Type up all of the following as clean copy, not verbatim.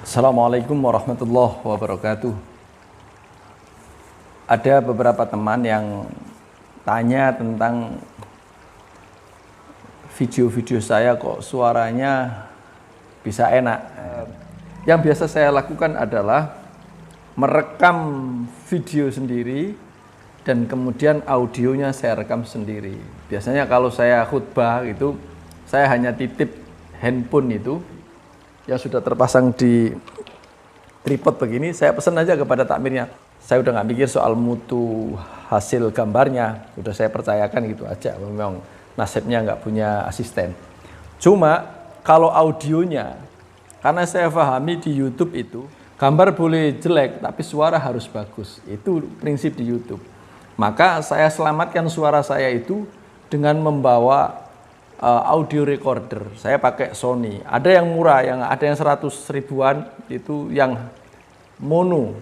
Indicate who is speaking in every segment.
Speaker 1: Assalamualaikum warahmatullahi wabarakatuh. Ada beberapa teman yang tanya tentang video-video saya kok suaranya bisa enak. Yang biasa saya lakukan adalah merekam video sendiri dan kemudian audionya saya rekam sendiri. Biasanya kalau saya khutbah itu saya hanya titip handphone itu yang sudah terpasang di tripod begini, saya pesan aja kepada takmirnya. Saya udah nggak mikir soal mutu hasil gambarnya, udah saya percayakan gitu aja. Memang nasibnya nggak punya asisten. Cuma kalau audionya, karena saya pahami di YouTube itu gambar boleh jelek tapi suara harus bagus. Itu prinsip di YouTube. Maka saya selamatkan suara saya itu dengan membawa audio recorder. Saya pakai Sony. Ada yang murah, ada yang 100 ribuan itu yang mono.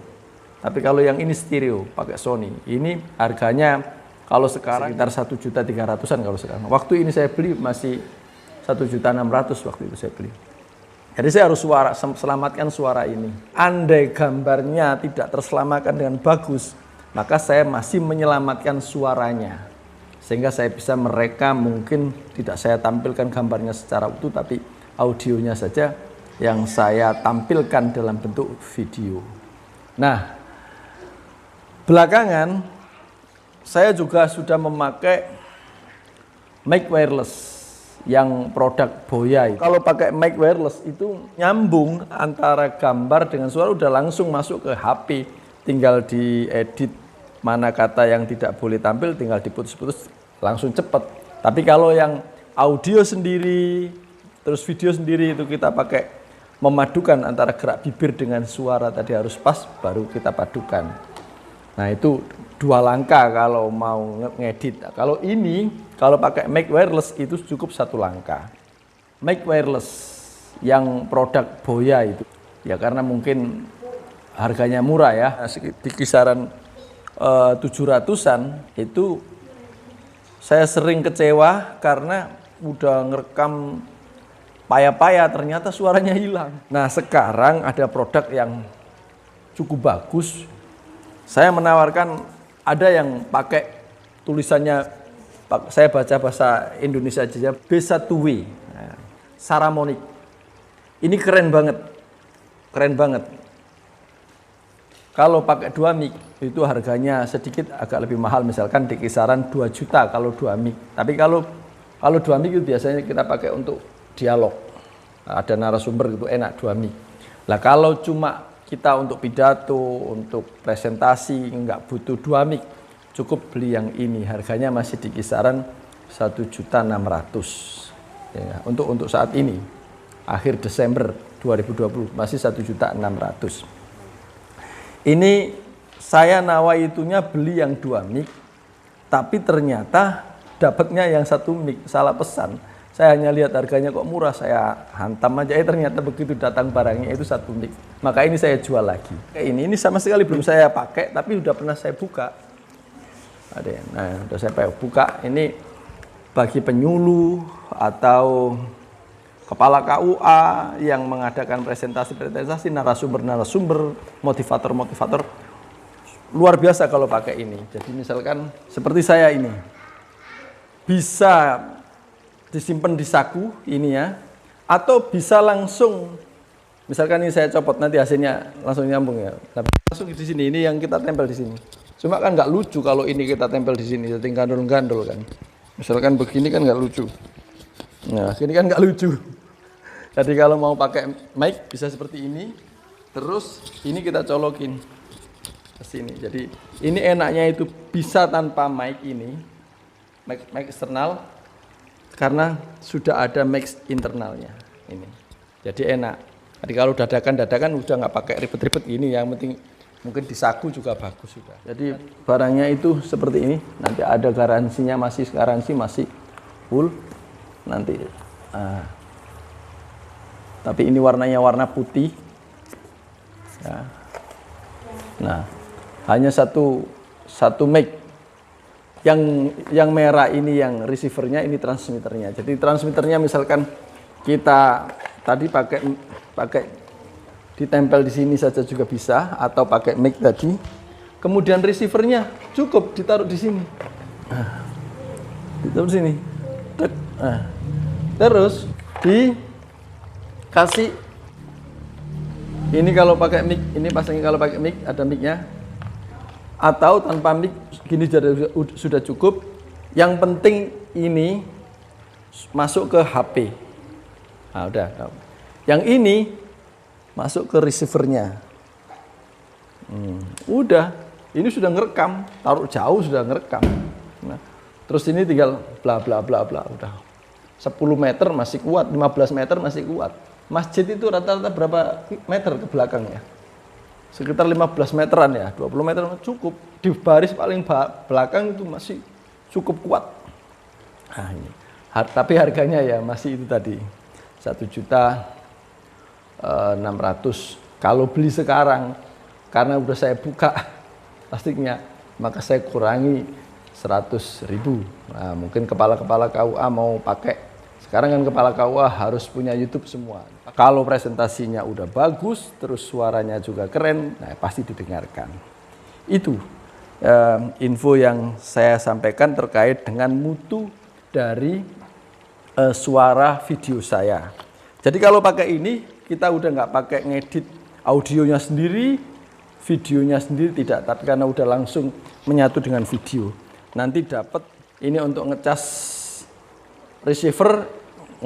Speaker 1: Tapi kalau yang ini stereo, pakai Sony. Ini harganya kalau sekarang sekitar 1.300.000-an kalau sekarang. Waktu ini saya beli masih 1.600.000 waktu itu saya beli. Jadi saya harus selamatkan suara ini. Andai gambarnya tidak terselamatkan dengan bagus, maka saya masih menyelamatkan suaranya. Sehingga saya bisa merekam, mungkin tidak saya tampilkan gambarnya secara utuh, tapi audionya saja yang saya tampilkan dalam bentuk video. Nah, belakangan saya juga sudah memakai mic wireless yang produk Boya. Kalau pakai mic wireless itu nyambung antara gambar dengan suara, udah langsung masuk ke HP, tinggal diedit mana kata yang tidak boleh tampil, tinggal diputus-putus, langsung cepet. Tapi kalau yang audio sendiri terus video sendiri itu kita pakai memadukan antara gerak bibir dengan suara tadi harus pas, baru kita padukan. Nah itu dua langkah kalau mau ngedit. Kalau ini, kalau pakai mic wireless itu cukup satu langkah. Mic wireless yang produk Boya itu, ya karena mungkin harganya murah ya, di kisaran 700-an itu saya sering kecewa karena udah ngerekam payah-payah ternyata suaranya hilang. Nah sekarang ada produk yang cukup bagus. Saya menawarkan, ada yang pakai tulisannya, saya baca bahasa Indonesia aja, B1W, Saramonic. Ini keren banget, keren banget. Kalau pakai 2 mic itu harganya sedikit agak lebih mahal, misalkan di kisaran 2 juta kalau 2 mic. Tapi kalau 2 mic itu biasanya kita pakai untuk dialog. Ada narasumber itu enak 2 mic. Lah kalau cuma kita untuk pidato, untuk presentasi nggak butuh 2 mic, cukup beli yang ini. Harganya masih di kisaran 1.600.000 ya, untuk saat ini akhir Desember 2020 masih 1.600.000. Ini saya nawaitunya beli yang 2 mic, tapi ternyata dapatnya yang 1 mic, salah pesan. Saya hanya lihat harganya kok murah, saya hantam aja. Ternyata begitu datang barangnya itu 1 mic. Maka ini saya jual lagi. Ini sama sekali belum saya pakai, tapi udah pernah saya buka. Nah, udah saya buka. Ini bagi penyuluh atau kepala KUA yang mengadakan presentasi-presentasi, narasumber-narasumber, motivator-motivator. Luar biasa kalau pakai ini. Jadi misalkan seperti saya ini, bisa disimpan di saku ini ya, atau bisa langsung, misalkan ini saya copot nanti hasilnya langsung nyambung ya, langsung di sini, ini yang kita tempel di sini. Cuma kan nggak lucu kalau ini kita tempel di sini, jadi gandol-gandol kan. Misalkan begini kan nggak lucu. Nah, ini kan nggak lucu. Jadi kalau mau pakai mic bisa seperti ini, terus ini kita colokin ke sini. Jadi ini enaknya itu bisa tanpa mic ini, mic eksternal. Karena sudah ada mic internalnya ini, jadi enak. Jadi kalau dadakan udah nggak pakai ribet-ribet ini, yang penting mungkin di saku juga bagus sudah. Jadi barangnya itu seperti ini, nanti ada garansinya, garansi masih full nanti. Tapi ini warnanya warna putih. Ya. Nah, hanya satu mic. Yang merah ini yang receivernya, ini transmitternya. Jadi transmitternya misalkan kita tadi pakai ditempel di sini saja juga bisa, atau pakai mic tadi. Kemudian receivernya cukup ditaruh di sini. Ditaruh di sini. Terus dikasih ini kalau pakai mic, ini pasangnya kalau pakai mic ada micnya, atau tanpa mic gini sudah cukup. Yang penting ini masuk ke HP. Nah, udah. Yang ini masuk ke receivernya. Udah, ini sudah ngerekam, taruh jauh sudah ngerekam. Nah, terus ini tinggal bla bla bla bla, udah. 10 meter masih kuat, 15 meter masih kuat. Masjid itu rata-rata berapa meter ke belakangnya? Sekitar 15 meteran ya, 20 meter cukup. Di baris paling belakang itu masih cukup kuat. Nah, ini. Tapi harganya ya masih itu tadi 1.600.000. Kalau beli sekarang karena udah saya buka plastiknya, maka saya kurangi 100.000. Nah, mungkin kepala-kepala KUA mau pakai. Sekarang kan kepala KUA harus punya YouTube semua. Kalau presentasinya udah bagus, terus suaranya juga keren, nah pasti didengarkan. Itu info yang saya sampaikan terkait dengan mutu dari suara video saya. Jadi kalau pakai ini, kita udah nggak pakai ngedit audionya sendiri, videonya sendiri tidak, tapi karena udah langsung menyatu dengan video. Nanti dapat ini untuk ngecas receiver,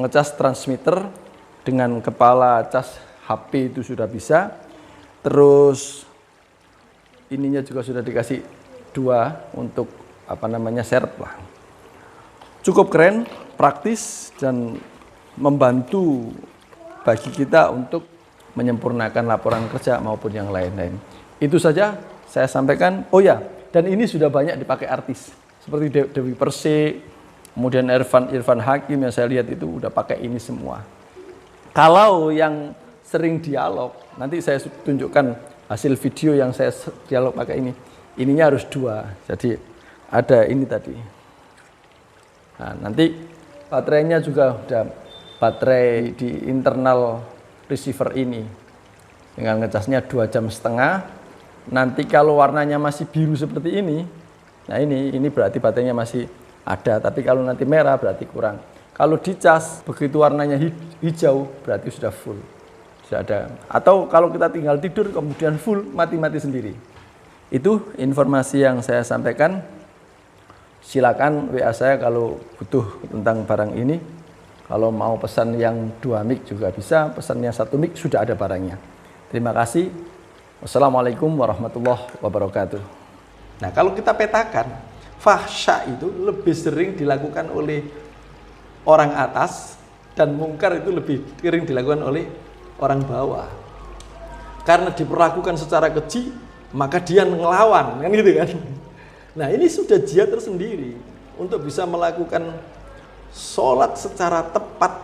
Speaker 1: ngecas transmitter dengan kepala cas HP itu sudah bisa. Terus ininya juga sudah dikasih 2 untuk serep lah. Cukup keren, praktis dan membantu bagi kita untuk menyempurnakan laporan kerja maupun yang lain-lain. Itu saja saya sampaikan. Oh ya, dan ini sudah banyak dipakai artis seperti Dewi Persik, kemudian Irfan Hakim yang saya lihat itu udah pakai ini semua. Kalau yang sering dialog, nanti saya tunjukkan hasil video yang saya dialog pakai ini. Ininya harus 2, jadi ada ini tadi. Nah, nanti baterainya juga udah baterai di internal receiver ini. Dengan ngecasnya 2,5 jam. Nanti kalau warnanya masih biru seperti ini, nah ini berarti baterainya masih ada, tapi kalau nanti merah berarti kurang. Kalau dicas begitu warnanya hijau berarti sudah full. Sudah ada. Atau kalau kita tinggal tidur kemudian full mati-mati sendiri. Itu informasi yang saya sampaikan. Silakan WA saya kalau butuh tentang barang ini. Kalau mau pesan yang 2 mic juga bisa, pesannya 1 mic sudah ada barangnya. Terima kasih. Wassalamualaikum warahmatullahi wabarakatuh. Nah, kalau kita petakan, fahsya itu lebih sering dilakukan oleh orang atas dan mungkar itu lebih sering dilakukan oleh orang bawah. Karena diperlakukan secara keji, maka dia ngelawan, kan gitu kan. Nah, ini sudah jihad tersendiri untuk bisa melakukan sholat secara tepat,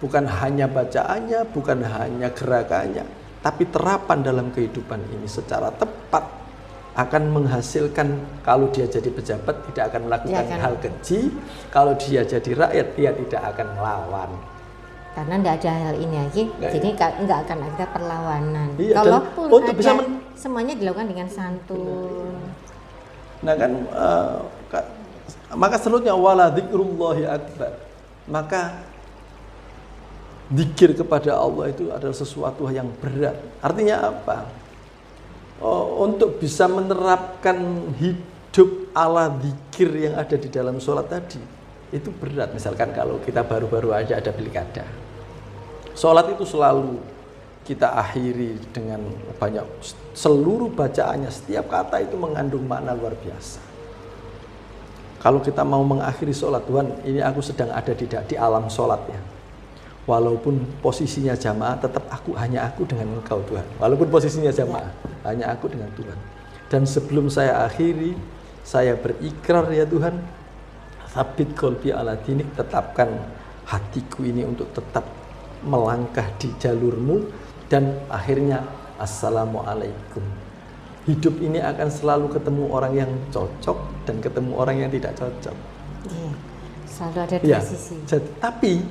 Speaker 1: bukan hanya bacaannya, bukan hanya gerakannya, tapi terapan dalam kehidupan ini secara tepat akan menghasilkan. Kalau dia jadi pejabat tidak akan melakukan hal keji, kalau dia jadi rakyat dia tidak akan melawan. Karena tidak ada hal ini lagi, jadi nggak akan ada perlawanan. Iya, kalaupun untuk ada, bisa semuanya dilakukan dengan santun. Nah kan, maka selanjutnya wala dzikrullahi akbar. Maka zikir kepada Allah itu adalah sesuatu yang berat. Artinya apa? Untuk bisa menerapkan hidup ala zikir yang ada di dalam sholat tadi, itu berat. Misalkan kalau kita baru-baru aja ada pilkada, sholat itu selalu kita akhiri dengan banyak, seluruh bacaannya, setiap kata itu mengandung makna luar biasa. Kalau kita mau mengakhiri sholat, Tuhan ini aku sedang ada di alam sholat ya. Walaupun posisinya jamaah, tetap hanya aku dengan Engkau Tuhan. Walaupun posisinya jamaah, hanya aku dengan Tuhan. Dan sebelum saya akhiri, saya berikrar ya Tuhan, sabit qalbi ala dinik, tetapkan hatiku ini untuk tetap melangkah di jalurmu. Dan akhirnya assalamualaikum. Hidup ini akan selalu ketemu orang yang cocok dan ketemu orang yang tidak cocok. Iya, selalu ada dua sisi. Tapi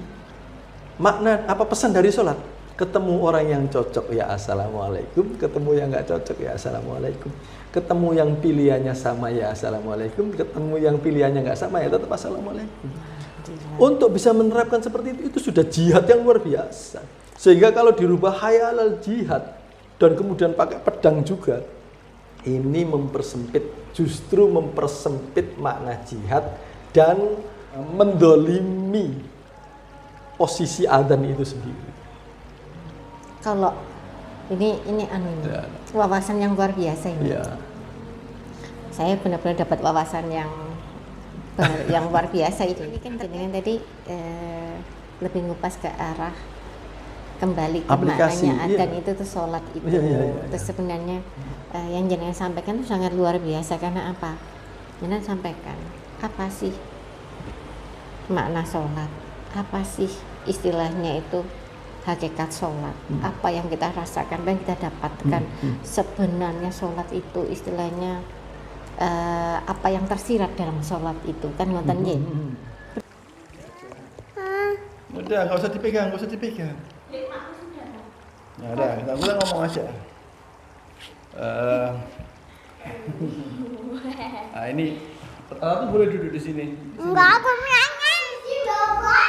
Speaker 1: makna apa pesan dari sholat? Ketemu orang yang cocok ya assalamualaikum, ketemu yang nggak cocok ya assalamualaikum. Ketemu yang pilihannya sama ya assalamualaikum, ketemu yang pilihannya nggak sama ya tetap assalamualaikum. Untuk bisa menerapkan seperti itu sudah jihad yang luar biasa. Sehingga kalau dirubah hayya 'alal jihad dan kemudian pakai pedang juga, ini justru mempersempit makna jihad dan mendolimi posisi adzan itu sendiri.
Speaker 2: Kalau ini
Speaker 1: Ya.
Speaker 2: wawasan yang luar biasa ini.
Speaker 1: Ya.
Speaker 2: Saya benar-benar dapat wawasan yang luar biasa itu. Ini kan dengan tadi lebih ngupas ke arah kembali ke
Speaker 1: Aplikasi,
Speaker 2: maknanya adzan
Speaker 1: iya.
Speaker 2: itu tuh sholat itu.
Speaker 1: Iya.
Speaker 2: Terus sebenarnya yang jenengan sampaikan itu sangat luar biasa karena apa? Jenengan sampaikan apa sih makna sholat? Apa sih istilahnya itu hakikat sholat? Apa yang kita rasakan, apa yang kita dapatkan? Sebenarnya sholat itu istilahnya apa yang tersirat dalam sholat itu kan ngoten nggih.
Speaker 3: Udah, nggak usah dipegang. Ya udah, kita ngomong aja. Nah ini, tuh boleh duduk di sini.
Speaker 4: Enggak, aku nanya di sini Pak.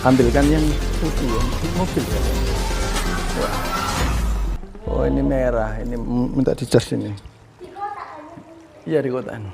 Speaker 1: Ambilkan yang putih ya, di mobil ya. Oh ini merah, ini minta dicas ini. Iya di kotaan.